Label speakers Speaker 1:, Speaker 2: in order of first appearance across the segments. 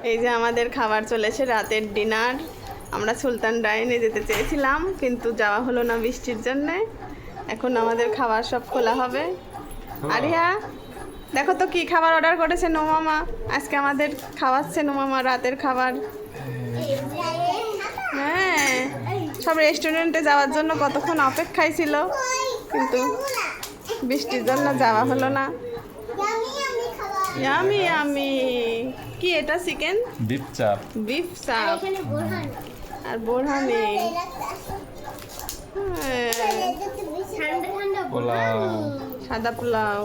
Speaker 1: এই যে আমাদের খাবার চলেছে, রাতের ডিনার। আমরা সুলতান ডাইনে যেতে চেয়েছিলাম কিন্তু যাওয়া হলো না বৃষ্টির জন্যে। এখন আমাদের খাবার সব খোলা হবে। আরিয়া দেখো তো কি খাবার অর্ডার করেছে নোমামা। আজকে আমাদের খাওয়াচ্ছে নোমামা রাতের খাবার। হ্যাঁ, সব রেস্টুরেন্টে যাওয়ার জন্য কতক্ষণ অপেক্ষায় ছিল কিন্তু বৃষ্টির জন্য যাওয়া হলো না। Yummy yummy. কি এটা? চিকেন
Speaker 2: বিফ চাপ।
Speaker 1: বিফ চাপ আর বোরহানি।
Speaker 2: পোলাও।
Speaker 1: সাদা পোলাও।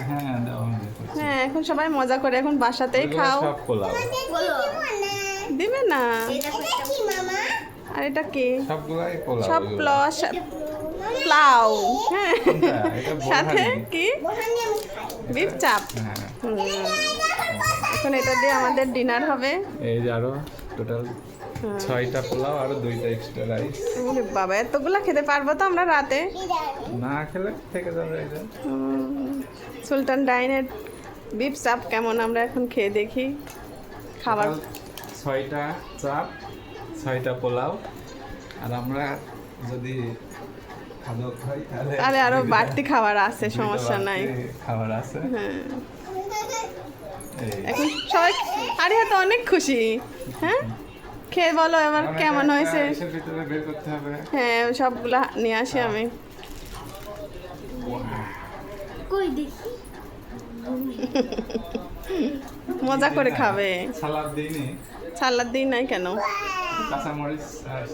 Speaker 2: হ্যাঁ দাও আমি দেখছি।
Speaker 1: হ্যাঁ, এখন সবাই মজা করে এখন বাসাতেই
Speaker 2: এগুলো
Speaker 1: খাও।
Speaker 2: সব পোলাও।
Speaker 1: দিবে না। আর এটা কি?
Speaker 2: সবগুলাই পোলাও।
Speaker 1: সব
Speaker 2: এগুলো।
Speaker 1: প্লাউ। হ্যাঁ,
Speaker 2: কোনটা? এটা
Speaker 1: সাথে
Speaker 2: বোরহানি।
Speaker 1: কি? বিফ চাপ।
Speaker 2: হ্যাঁ।
Speaker 1: হুম। এখন এটা দিয়ে আমাদের ডিনার হবে।
Speaker 2: এই যে আরো টোটাল 6টা পোলাও আর 2টা এক্সট্রা রাইস।
Speaker 1: ওরে বাবা, এতগুলা খেতে পারবো তো আমরা রাতে?
Speaker 2: না খেলে থেকে যাবে এই যে।
Speaker 1: সুলতান ডাইনের বিফ চাপ কেমন আমরা এখন খেয়ে দেখি। খাবার
Speaker 2: টোটাল 6টা চাপ, 6টা পোলাও, আর আমরা যদি খাদক খাই
Speaker 1: তাহলে আরো বাড়তি খাবার আছে,
Speaker 2: 2টা
Speaker 1: সমস্যা নাই।
Speaker 2: বাড়তি খাবার আছে।
Speaker 1: হ্যাঁ,
Speaker 2: এই।
Speaker 1: এখন সবাই আরিয়া তো অনেক খুশি। হ্যাঁ, খেয়ে বলো এবার
Speaker 2: এখন
Speaker 1: কেমন
Speaker 2: এটা
Speaker 1: হয়েছে।
Speaker 2: ইসের ভিতরে বের করতে হবে।
Speaker 1: হ্যাঁ, সবগুলা নিয়ে আসি আমি।
Speaker 3: কই দেখি
Speaker 1: মজা করে খাবে।
Speaker 2: সালাদ দিইনি,
Speaker 1: সালাদ দিই নাই কেন?
Speaker 2: কাঁচামরিচ আর